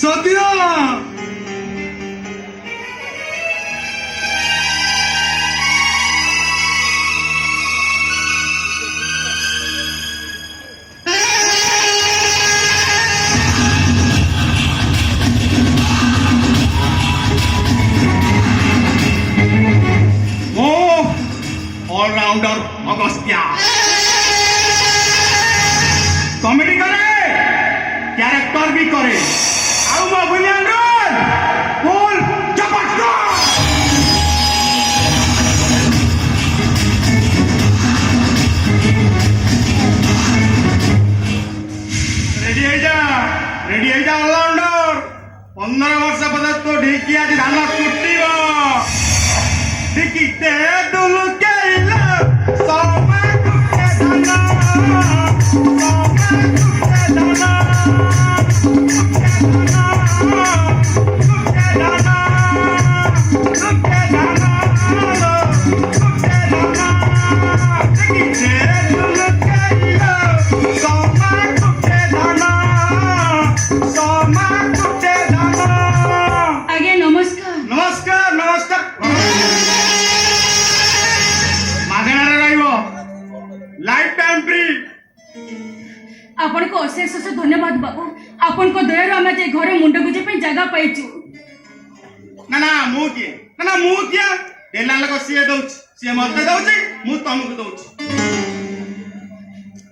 ସତ୍ୟ allrounder Agastya comedy करे character भी करे आउ मो बुलियन रोल फुल जबरदस्त रेडी है जा ऑलराउंडर 15 वर्ष पदक तो ढेकी आज धान कुटिबो देखिते दुलके आपण को अशेष धन्यवाद बाबू आपण को दया आम घरे मुंड गुजे जगह पाइचु ना ना मु किया देला लोक सी दउछ सी मते दउछ मु तुमको दउछ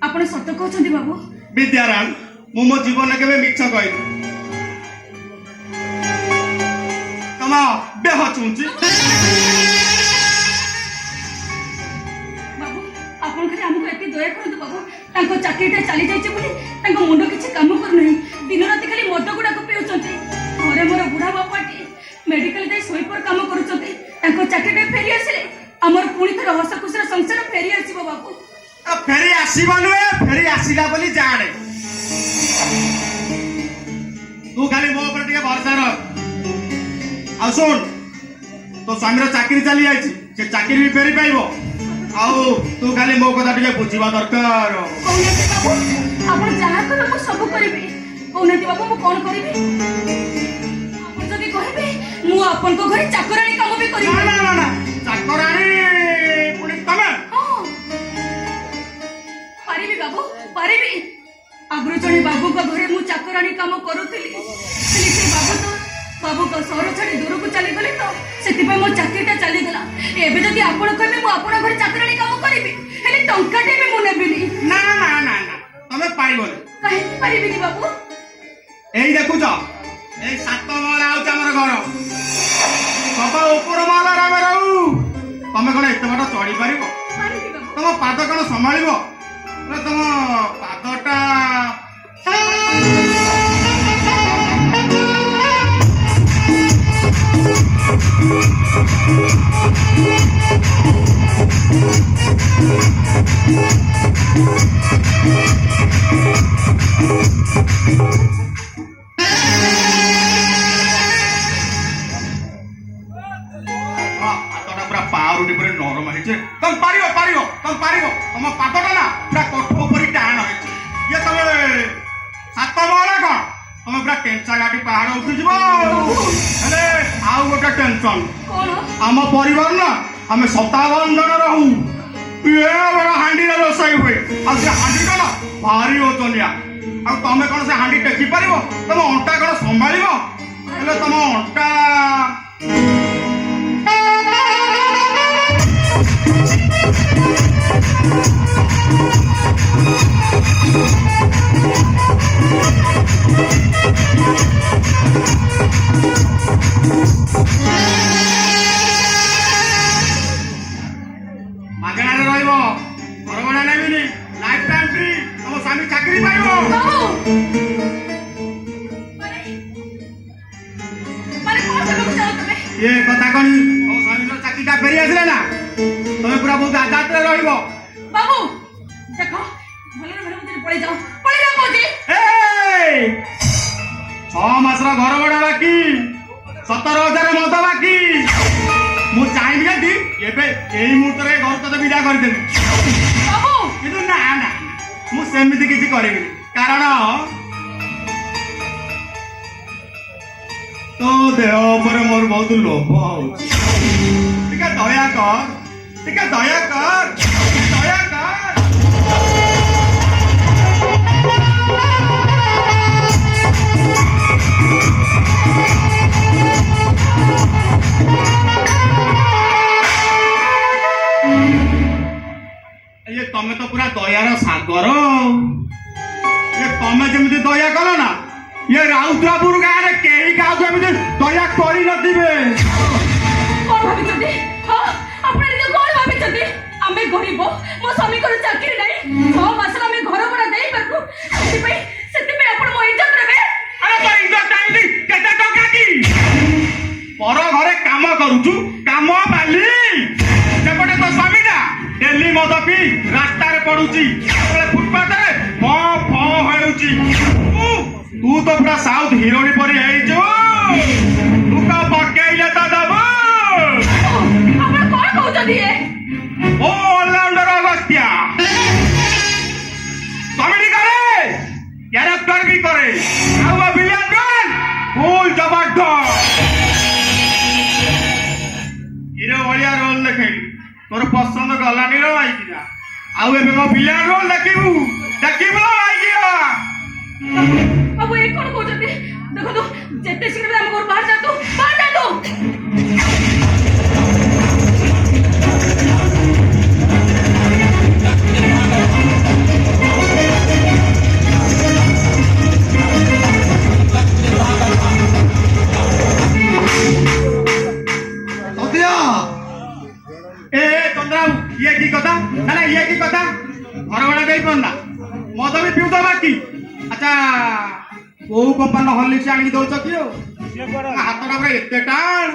आपण सत्य कहछन्ती बाबू विद्याराम मु मो जीवन केबे मिछ कहै तमा देह चुंची बाबू आपण खाली हमको एति दया करंतु बाबू तांको चाकरीटा चली जाइछे बोली तांको मुंड किछि काम कर नहीं दिन रात खाली मद गुडा को पिउचंती घरे मोर बुढ़ा बापाटी मेडिकल दे सोईपर काम करूचंती तांको चाकरीटा फेरी आसिले हमर पुणी थर हस खुशर संसार फेरी आसीबो बाबू फेरी आसीबो नुए फेरी आसीला बोली जाने तू खाली मो ऊपर टिके भरोसा रख आ सुन तो स्वामीर चाकरी चली जाइछि से चाकरी भी फेरी पाइबो आउ तू खाली मो कथा टिके बुझिबा दरकार कोनते बाबू आपण जहा कर मु सब करबी कोनते बाबू मु कोन करबी आपण जदी कहबे मु आपण को घरे चाकरानी काम भी करबी ना ना ना चाकरानी पुनी तमे हां पारिबी बाबू पारिबी आगरो जणी बाबू को घरे मु चाकरानी काम करूथिली से बाबू तो बाबू को सहर छाड़ी दूर को चली गले तो सेति पे मो चाकरीटा चली गला एबे जदी आपण कहबे मु आपण घर चाकरानी काम करबी हेले टंकाटे भी मु नेबिनी ना ना ना ना तमे पारिबोनी काहे पारिबिनी बाबू एई देखुछ एई सात महला आउछ हमर घर सब ऊपर महला रे रहू तमे कोन एते बड़ चढ़ी पारिबो पारिबी बाबू तम पाद कोन संभाळिबो तम पादटा पावरुटी पर नरम है तुम पारिबो तुम पादटा ना पूरा कठ ऊपर टाण है ये तमे सात महला कौन तुम पूरा टेंसा गाड़ी पहाड़ उठी जीवो हेले आउ गोटे टेंशन आम परिवार ना आम 57 जन रहू ये बड़ा हांडी रोषाई हुए आ से हांडी ना भारी ओजनिया आ तमे कौन से हांडी टेकी पारिबो तुम अंटा कौन संभाळिबो हेले तुम अंटा मागणारे रहइबो परवणा नेबिनी लाइफ टाइम फ्री तम स्वामी चाकरी पाइबो माने कोन सब चाहो तमे ये कथा कोनी तम स्वामी रो चाकरीटा फेरी आसिले ना तमे पूरा बहुत आजाद रे रहइबो बाबू देखो भले भले मुझे पळे जाओ कोजी ए 6 मास रो घर बडा बाकी 17,000 मत बाकी मु चाहिबी जदी एबे एई मुहूर्त रे घर तो विदा कर देबी बाबू किंतु ना ना मु सेमिति किछि करिबी कारण तो देह पर मोर बहुत लोभ होउछि टिके दया कर टिके दया कर दया कर ये तमे तो पूरा दयार सागर ये तमे जमी दया कल ना ये राउतरापुर गाँव में कई क्या दया कर कौन भाविचंदी हां आपण निज कौन भाविचंदी आमे गरीब मो स्वामी को चाकरी नहीं 6 मास में घर भड़ा देई परबु सेति पे आपण मो इज्जत देबे अरे तो इज्जत काई केते टका की पर घरे काम करूछु काम बाली सेपटे तो स्वामी ना डेली मद पी रास्ता रे पडुची फुटपाथ रे फ फ हेउची तू तो पूरा साउथ हिरोनी परी हेइछु तू का पकेइले त दबो आपण कौन कहउचंदी ए ओ ऑलराउंडर अगस्त्या कॉमेडी करे कैरेक्टर भी करे आउ विलेन रोल फुल जबरदस्त हीरो वालिया रोल देखेली तोर पसंद गलानी रो भाई किना आउ एबे को विलेन रोल देखिबू देखिबू भाई किया अब ये कौन कहउचंदी देखो तो जेते शीघ्र हम घर बाहर जा तू ये की कथा ना ये की कथा घर वाला गई पड़ना मद भी पिउ बाकी अच्छा को कंपनी हॉर्लिक्स आनी दउछ कि हाथटा पूरा एते टाण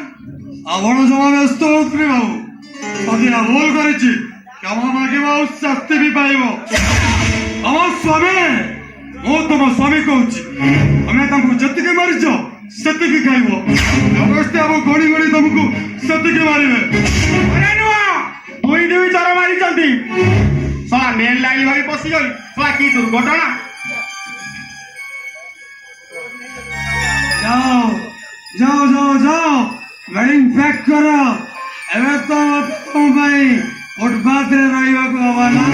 आपण जमा व्यस्त होत्रे बाबू अदिना भूल करिछि क्षमा मागिबो शास्ति भी पाइबो हमर स्वामी ओ तुम स्वामी कहूछि हमें तुमको जतिके मारिछो सेतिके खाइबो अवस्था अब गोड़ी गोड़ी तुमको सेतिके मारिबे अरे नुआ दुई दुई थर मारी सला मेन लाइन भाई पशि गली सला की दुर्घटना जाओ जाओ जाओ जाओ वेडिंग पैक करो एबे तो तुम भाई फुटपाथ रे रहिबा को हवाना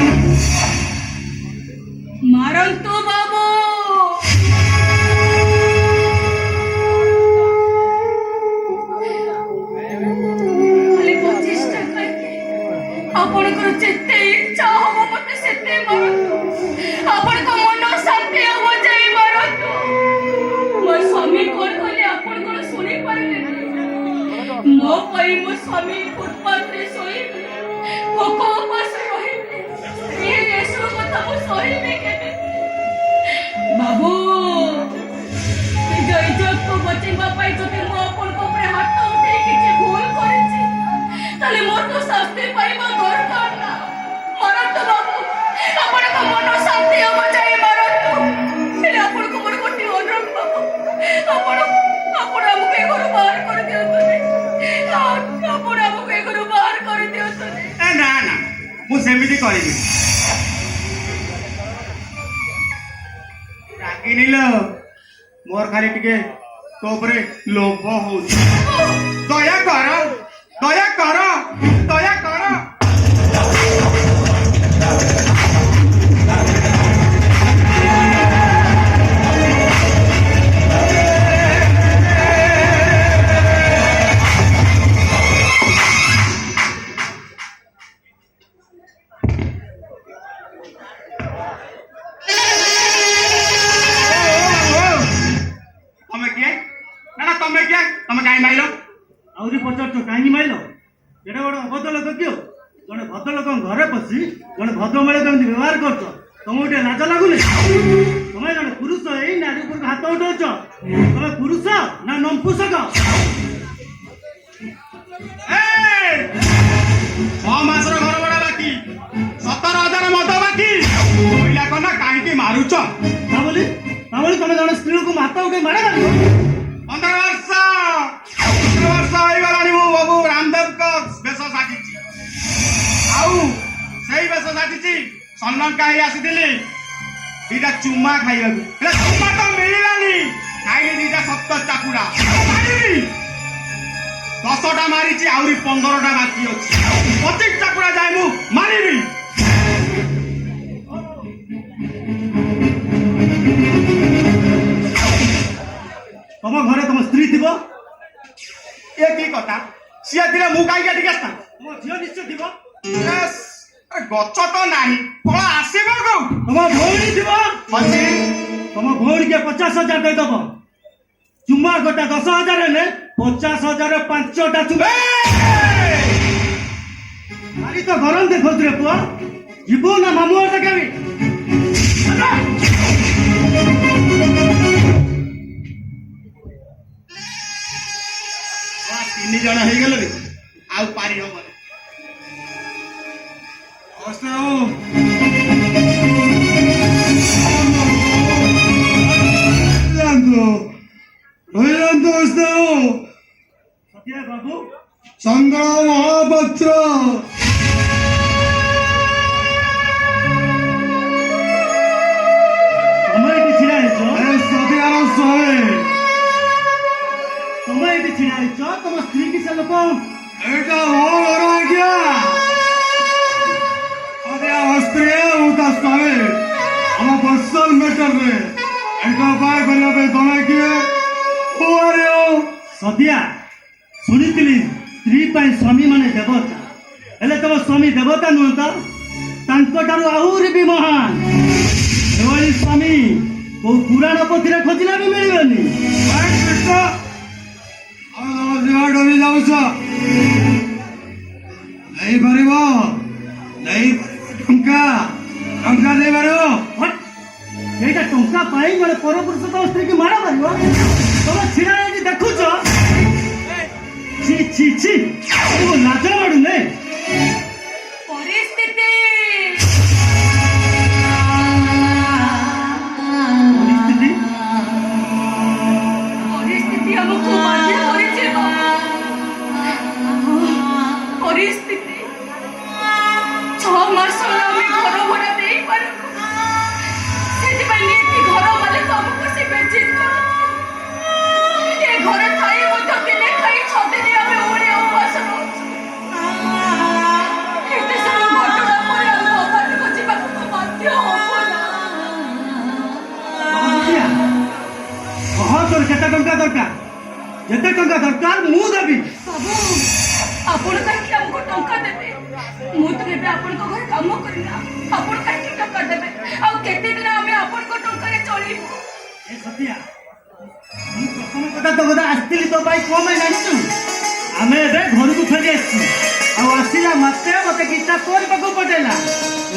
मारंतु बाबू खाली 25 टका ଆପଣଙ୍କର ଯେତେ ଇଚ୍ଛା ହବ ମତେ ସେତେ ମାରନ୍ତୁ ଆପଣଙ୍କ ମନ ଶାନ୍ତି ହବ ଯାଇ ମାରନ୍ତୁ ମୋ ସ୍ୱାମୀ କଣ କହିଲେ ଆପଣ କଣ ଶୁଣି ପାରିଲେ ମୋ ପାଇଁ ମୋ ସ୍ୱାମୀ ଫୁଟପାଥରେ ଶୋଇବେ ଭୋକ ଉପାସ ରହିବେ ଏ ଦେଶର କଥା ମୁଁ ସହିବି କେବେ ବାବୁ ନିଜ ଇଜ୍ଜତକୁ ବଞ୍ଚେଇବା ପାଇଁ ଯଦି ମୁଁ ଆପଣଙ୍କ ଉପରେ ହାତ ଉଠେଇ କିଛି ଭୁଲ କରିଛି ତାହେଲେ ମୋର ତ ଶାସ୍ତି ପାଇବା ଦରକାର ନା ମାରନ୍ତୁ ବାବୁ ଆପଣଙ୍କ ମନ ଶାନ୍ତି ହବ ଯାଇ ମାରନ୍ତୁ ହେଲେ ଆପଣଙ୍କୁ ମୋର ଗୋଟିଏ ଅନୁରୋଧ ବାବୁ ଆପଣ ଆମକୁ ଏ ଘରୁ ବାହାର କରିଦିଅନ୍ତୁନି ଆପଣ ଆମକୁ ଏ ଘରୁ ବାହାର କରିଦିଅନ୍ତୁନି ନା ନା ମୁଁ ସେମିତି କରିବି ରାଗିନିଲ ମୋର ଖାଲି ଟିକେ ତୋ ଉପରେ ଲୋଭ ହଉଛି ଦୟା କର ଦୟା କର ଦୟା କର आउरी पचार कहीं माइल एटा गोटे अभद्र लोक कियो जड़े भद्र लोक घरे पशि जड़े भद्र मेले कमी व्यवहार कर तुमको गोटे लाज लगुनि तुम जड़े पुरुष यही नारी उपर हाथ उठाऊच तुम पुरुष ना नंपुसक 6 मासर घर भड़ा बाकी 17,000 मद बाकी महिला कना काहे मारुच तुम जड़े स्त्री लोक हाथ उठे मारे 15 वर्ष होइगलानी मु बाबू रामदेव को बेस साजिची आउ सही बेस साजिची सन्नका ही आसीथिली दीटा चुम्मा खाइबाकू चुम्मा तो मिलिलानी खाइली दीटा सप्त चाकुड़ा 10টা ମାରିଛି ଆହୁରି 15ଟା ବାକି ଅଛି 25ଟା କୁଡ଼ା ଯାଏ ମୁଁ ମାରିବି। ତମ ଘରେ ତମ ସ୍ତ୍ରୀ ଥିବ ଏ କି କଥା ସିଏ ଥିଲେ ମୁଁ କାହିଁକି ଏଠିକି ଆସିଥାନ୍ତି? ତମ ଝିଅ ନିଶ୍ଚୟ ଥିବ ଏସ୍, ଏ ଗଛ ତ ନାହିଁ ଫଳ ଆସିବ କୋଉଠୁ? ତମ ଭଉଣୀ ଥିବ ଅଛି ତମ ଭଉଣୀକେ 50,000 ଦେଇଦବ ଚୁମା ଗୋଟା 10,000 ହେଲେ 50,000 5ଟା ଚୁମା ଆଜି ତ ଗରମ ଦେଖଉଛୁ ରେ ପୁଅ ଯିବୁ ନା ମାମୁଁ ଘର ଦେବି 3 ଜଣ ହେଇଗଲେ ଆଉ ପାରି ହବନି। ସତ୍ୟ ବାବୁ ଚନ୍ଦ୍ର ମହାପାତ୍ର ତମେ ଏଠି ଛିଡ଼ା ହେଇଛ ସତିଆର ଶହେ ତମେ ଏଠି ଛିଡ଼ା ହେଇଛ ତମ ସ୍ତ୍ରୀ କି ସେ ଲୋକ ଏଇଟା ମୋ ଘର ଆଜ୍ଞା ସତିଆ ସ୍ତ୍ରୀ ଆଉ ତା ସ୍ୱାମୀ ଆମ ପର୍ସନାଲ ମ୍ୟାଟରରେ ଏଇଟା ଉପାୟ କରିବା ପାଇଁ ତମେ କିଏ? ସଦିଆ ଶୁଣିଥିଲି ସ୍ତ୍ରୀ ପାଇଁ ସ୍ୱାମୀ ମାନେ ଦେବତା ହେଲେ ତମ ସ୍ୱାମୀ ଦେବତା ନୁହଁ ତ ତାଙ୍କଠାରୁ ଆହୁରି ବି ମହାନ ଏଭଳି ସ୍ୱାମୀ କୋଉ ପୁରାଣ ପୋଥିରେ ଖୋଜିଲେ ବି ମିଳିବନି। ଡରି ଯାଉଛ ନେଇପାରିବ ଟଙ୍କା ଦେଇପାରିବ ଏଇଟା ଟଙ୍କା ପାଇଁ ଜଣେ ପରପୁରୁଷ ତମ ସ୍ତ୍ରୀକି ମାଡ଼ ମାରିବ ତମେ ଛିଡ଼ା ହେଇକି ଦେଖୁଛ ଛି ଛି ଛି ତମକୁ ଲାଜ ମାଡୁନି ପରିସ୍ଥିତି ପରିସ୍ଥିତି ପରିସ୍ଥିତି ଆମକୁ ବାଧ୍ୟ କରିଛି ପରିସ୍ଥିତି 6 ମାସ ହେଲା ଆମେ ଘର ଭଡ଼ା ଦେଇପାରୁନୁ ସେଥିପାଇଁ ନେଇକି ଘର ମାଲିକ ଆମକୁ ସେ ବେଜିତ କରୁଛି ଏ ଘର ଥାଇ ମଧ୍ୟ ଦିନେ ଖାଇ 6 ଦିନ ଆମେ ଓଡିଆ ଉପବାସ ରହୁଛୁ ଏତେ ସବୁ ଘଟଣା ପରେ ଆମେ ଅବାଟକୁ ଯିବାକୁ ତ ବାଧ୍ୟ ହବ ନା ସଦିଆ କହ ତୋର କେତେ ଟଙ୍କା ଦରକାର ଯେତେ ଟଙ୍କା ଦରକାର ମୁଁ ଦେବି ବାବୁ ଆପଣ କାହିଁକି ଆମକୁ ଟଙ୍କା ଦେବେ ମୁଁ ତ ଏବେ ଆପଣଙ୍କ ଘରେ କାମ କରିନା ଆପଣ କାହିଁକି ଟଙ୍କା ଦେବେ ଆଉ କେତେ ଦିନ ଆମେ ଆପଣଙ୍କ ଟଙ୍କାରେ ଚଳିବୁ ଏ ସତିଆ ମୁଁ ପ୍ରଥମ କଥା ତୋ କଥା ଆସିଥିଲି ତୋ ପାଇଁ କଣ ପାଇଁ ଜାଣିଛୁ ଆମେ ଏବେ ଘରକୁ ଫେରି ଆସିଛୁ ଆଉ ଆସିଲା ମାତ୍ରେ ମତେ କିଛିଟା ତୋରି ପାଖକୁ ପଠେଇଲା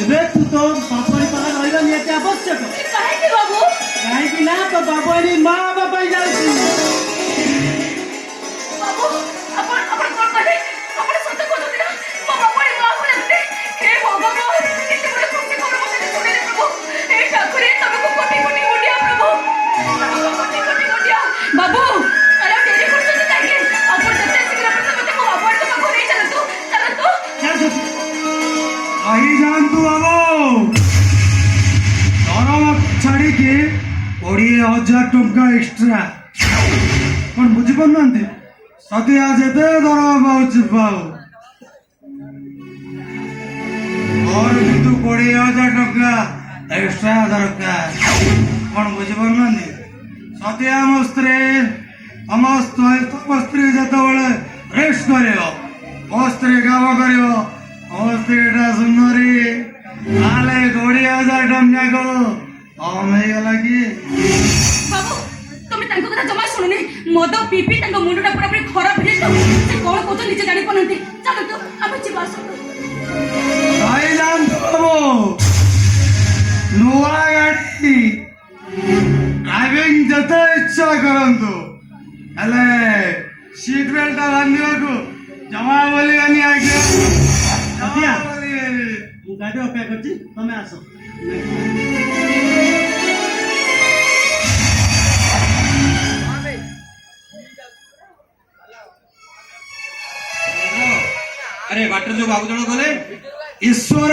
ଏବେ ତୁ ତୋ ବାପରି ପାଖରେ ରହିବା ନିହାତି ଆବଶ୍ୟକ କାହିଁକି ବାବୁ କାହିଁକି ନା ତୋ ବାବୁ ଏଠି ମା ହେବା ପାଇଁ ଯାଉଛି ବାବୁ ଆପଣ ଆପଣ କଣ କହିଲେ ଆପଣ ସତ କହୁଛନ୍ତି ନା ମୋ ବାପା ମା କୁ ଲାଗିଲେ ହେ ଭଗବାନ କେତେ ବଡ଼ ଖୁସି ଖବର ମୋତେ ଶୁଣିଲେ ପ୍ରଭୁ ହେ ଠାକୁରେ ତମକୁ କୋଟି କୋଟି ମୁଣ୍ଡିଆ ପ୍ରଭୁ ତମକୁ କୋଟି କୋଟି ମୁଣ୍ଡିଆ ବାବୁ ଆରେ ଡେରି କରୁଛନ୍ତି କାହିଁକି ଆପଣ ଯେତେ ଶୀଘ୍ର ମୋତେ ମୋ ବାପାଙ୍କ ପାଖକୁ ନେଇ ଚାଲନ୍ତୁ ଚାଲନ୍ତୁ ରହିଯାଆନ୍ତୁ ବାବୁ ଦରମା ଛାଡ଼ିକି 20,000 ଟଙ୍କା ଏକ୍ସଟ୍ରା କଣ ବୁଝିପାରୁନାହାନ୍ତି ସତିଆ ଯେତେ ଦରମା ପାଉଛି ପାଉ ମୋର କିନ୍ତୁ 20,000 ଟଙ୍କା ଏକ୍ସଟ୍ରା ଦରକାର କଣ ବୁଝିପାରୁନାହାନ୍ତି ସତିଆ ମୋ ସ୍ତ୍ରୀ ତମ ସ୍ତ୍ରୀ ଯେତେବେଳେ ରେଷ୍ଟ କରିବ ମୋ ସ୍ତ୍ରୀ କାମ କରିବ ମୋ ସ୍ତ୍ରୀଟା ସୁନ୍ଦରୀ ତାହେଲେ 20,000 ଟଙ୍କାକୁ କମ ହେଇଗଲା କି? ବାବୁ ତମେ ତାଙ୍କ କଥା ଜମା ଶୁଣୁନି ମଦ ପିପି ତାଙ୍କ ମୁଣ୍ଡଟା ପୁରାପୁରି ଖରାପ ହେଇଯାଇଛି ସେ କଣ କହୁଛ ନିଜେ ଜାଣିପାରୁନାହାନ୍ତି ଚାଲନ୍ତୁ ଆମେ ଯିବା ଆସନ୍ତୁ ନୂଆ ଗାଡି ଡ୍ରାଇଭିଂ ଯେତେ ଇଚ୍ଛା କରନ୍ତୁ ହେଲେ ସିଟ୍ ବେଲ୍ଟ ବାନ୍ଧିବାକୁ ଜମା ବୋଲିବାନି ଆଜ୍ଞା ସତିଆ ଜମା ବୋଲିବାନି ମୁଁ ଗାଡି ଅପେକ୍ଷା କରିଛି ତମେ ଆସ अरे बाटर जो बाबू जन गले ईश्वर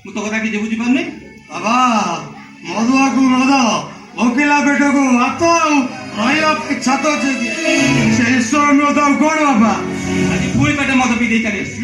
मु तो कथा कि बुझी पारनी बाबा मधुआ को मद भोकिला पेट को हाथ ରହିବା ଇଚ୍ଛା ତ ଅଛି କି ସେ ଈଶ୍ୱର ନୁହଁ ତ ଆଉ କଣ ବାପା ଆଜି ପୁଣି ପେଟେ ମଦ ପିଇ ଦେଇ ଚାଲି ଆସିଛି